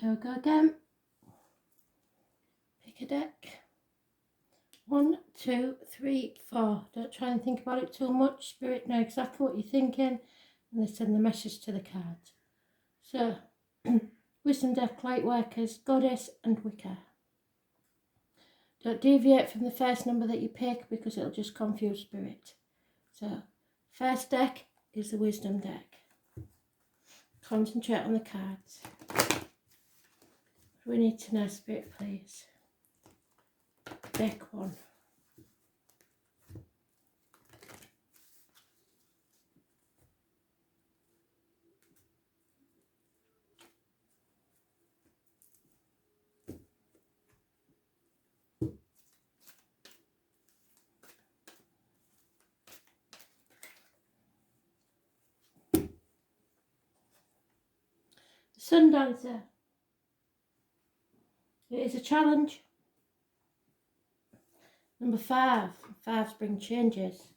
Here we go again. Pick a deck. 1, 2, 3, 4. Don't try and think about it too much. Spirit know exactly what you're thinking and they send the message to the cards. So, Wisdom deck, Light Workers, Goddess and Wicca. Don't deviate from the first number that you pick because it'll just confuse Spirit. So, first deck is the Wisdom deck. Concentrate on the cards. We need to know, Spirit, please. Deck 1. Sun Dancer. It is a challenge. Number 5. 5s bring changes.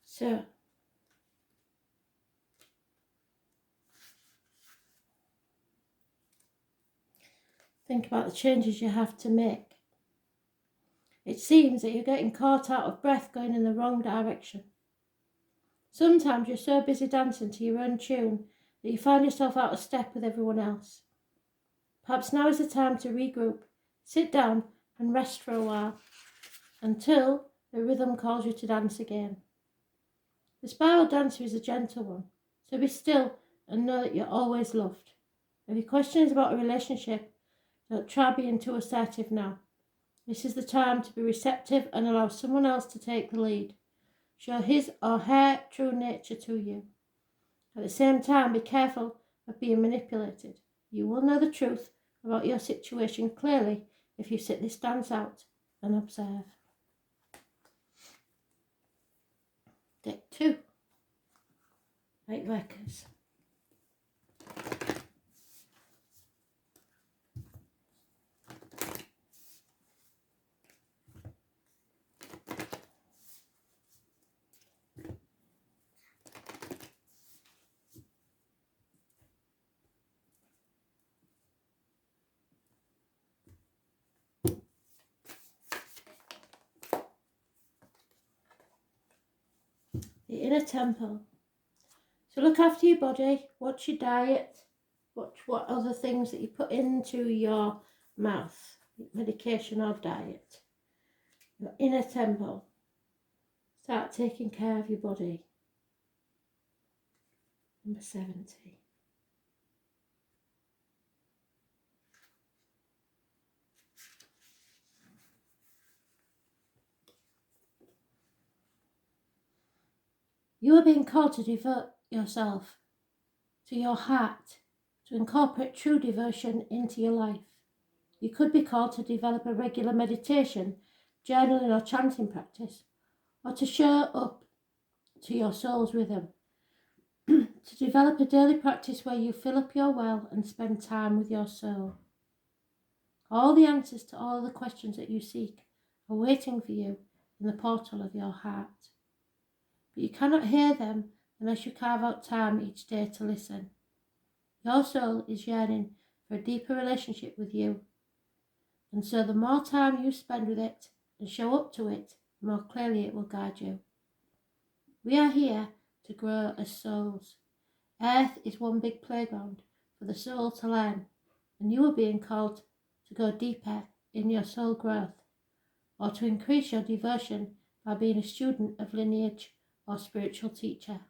So, think about the changes you have to make. It seems that you're getting caught out of breath going in the wrong direction. Sometimes you're so busy dancing to your own tune that you find yourself out of step with everyone else. Perhaps now is the time to regroup, sit down and rest for a while until the rhythm calls you to dance again. The spiral dancer is a gentle one, so be still and know that you're always loved. If your question is about a relationship, don't try being too assertive now. This is the time to be receptive and allow someone else to take the lead. Show his or her true nature to you. At the same time, be careful of being manipulated. You will know the truth about your situation clearly if you sit this dance out and observe. Deck 2. Light Workers. The Inner Temple. So look after your body, watch your diet, watch what other things that you put into your mouth, medication or diet. Your inner temple. Start taking care of your body. Number 70. You are being called to devote yourself to your heart, to incorporate true devotion into your life. You could be called to develop a regular meditation, journaling or chanting practice, or to show up to your soul's rhythm. To develop a daily practice where you fill up your well and spend time with your soul. All the answers to all the questions that you seek are waiting for you in the portal of your heart. But you cannot hear them unless you carve out time each day to listen. Your soul is yearning for a deeper relationship with you. And so the more time you spend with it and show up to it, the more clearly it will guide you. We are here to grow as souls. Earth is one big playground for the soul to learn, and you are being called to go deeper in your soul growth, or to increase your devotion by being a student of lineage or spiritual teacher.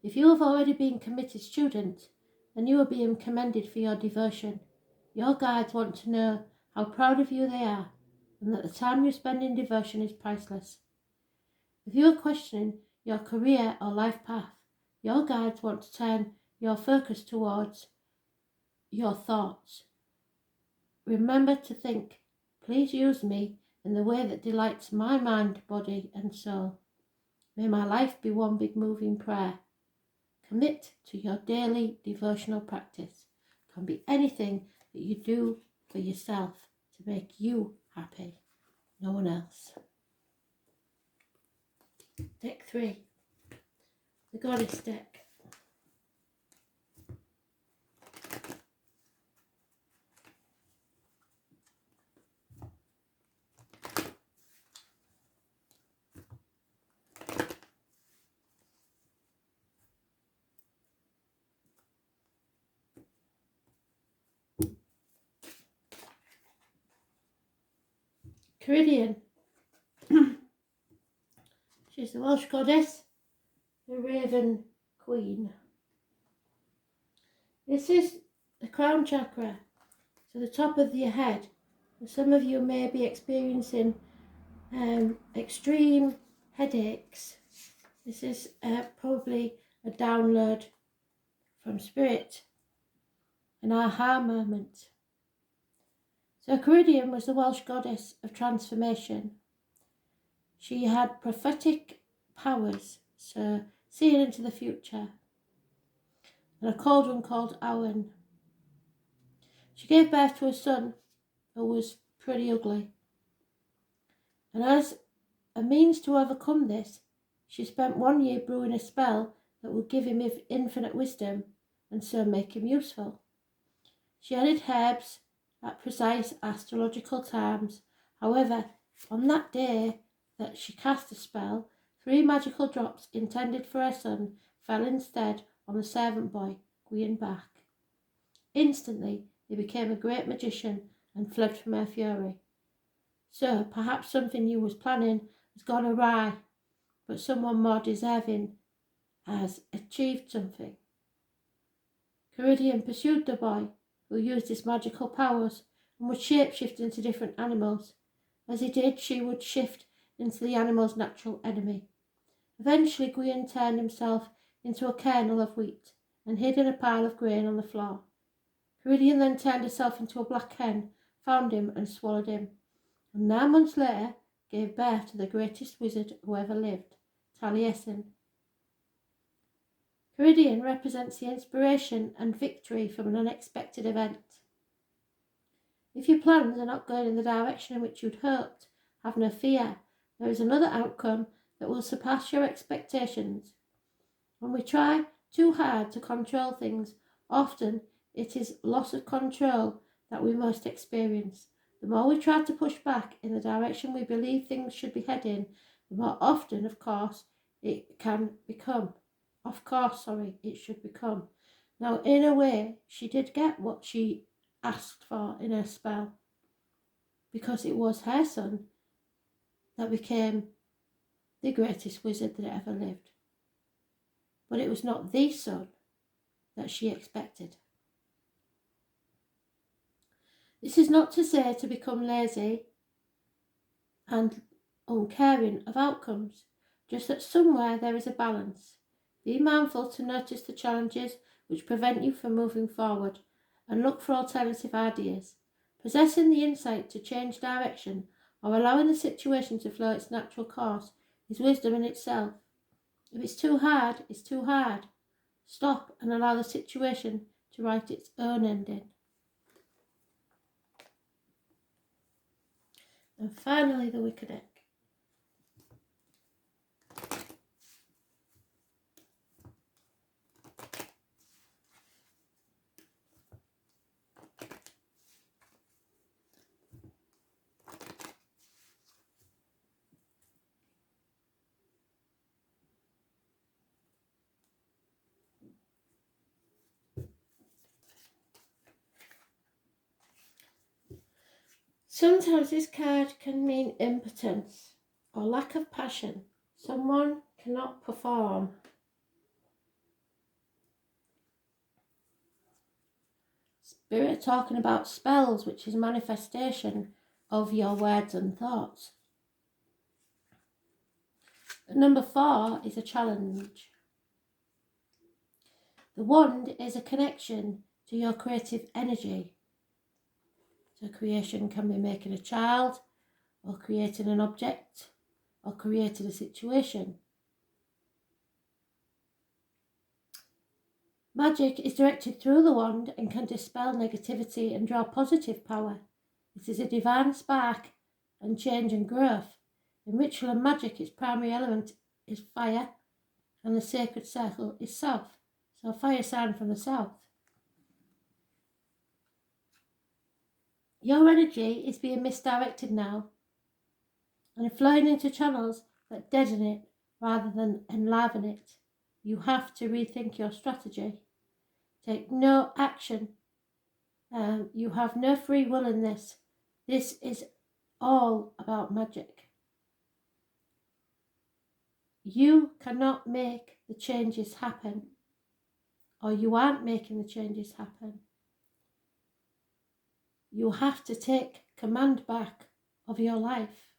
If you have already been committed student, then you are being commended for your devotion. Your guides want to know how proud of you they are, and that the time you spend in devotion is priceless. If you are questioning your career or life path, your guides want to turn your focus towards your thoughts. Remember to think, please use me in the way that delights my mind, body and soul. May my life be one big moving prayer. Commit to your daily devotional practice. It can be anything that you do for yourself to make you happy, no one else. Deck 3. The Goddess deck. Ceridian. She's the Welsh goddess, the Raven Queen. This is the crown chakra, so the top of your head. And some of you may be experiencing extreme headaches. This is probably a download from Spirit, an aha moment. So Ceridian was the Welsh goddess of transformation. She had prophetic powers, so seeing into the future, and a cauldron called Awen. She gave birth to a son who was pretty ugly. And as a means to overcome this, she spent 1 year brewing a spell that would give him infinite wisdom and so make him useful. She added herbs at precise astrological times. However, on that day that she cast the spell, 3 magical drops intended for her son fell instead on the servant boy, Gwion Bach. Instantly, he became a great magician and fled from her fury. So, perhaps something you was planning has gone awry, but someone more deserving has achieved something. Ceridian pursued the boy, who used his magical powers and would shapeshift into different animals. As he did, she would shift into the animal's natural enemy. Eventually, Gwion turned himself into a kernel of wheat and hid in a pile of grain on the floor. Ceridian then turned herself into a black hen, found him and swallowed him, and 9 months later gave birth to the greatest wizard who ever lived, Taliesin. Ceridian represents the inspiration and victory from an unexpected event. If your plans are not going in the direction in which you'd hoped, have no fear. There is another outcome that will surpass your expectations. When we try too hard to control things, often it is loss of control that we most experience. The more we try to push back in the direction we believe things should be heading, the more often, of course, it should become. Now, in a way, she did get what she asked for in her spell, because it was her son that became the greatest wizard that ever lived. But it was not the son that she expected. This is not to say to become lazy and uncaring of outcomes, just that somewhere there is a balance. Be mindful to notice the challenges which prevent you from moving forward and look for alternative ideas. Possessing the insight to change direction or allowing the situation to flow its natural course is wisdom in itself. If it's too hard, it's too hard. Stop and allow the situation to write its own ending. And finally, the Wicked Egg. Sometimes this card can mean impotence or lack of passion. Someone cannot perform. Spirit talking about spells, which is manifestation of your words and thoughts. Number 4 is a challenge. The wand is a connection to your creative energy. So creation can be making a child, or creating an object, or creating a situation. Magic is directed through the wand and can dispel negativity and draw positive power. It is a divine spark and change and growth. In ritual and magic, its primary element is fire, and the sacred circle is south. So fire sign from the south. Your energy is being misdirected now and flowing into channels that deaden it rather than enliven it. You have to rethink your strategy. Take no action. You have no free will in this. This is all about magic. You cannot make the changes happen, or you aren't making the changes happen. You have to take command back of your life.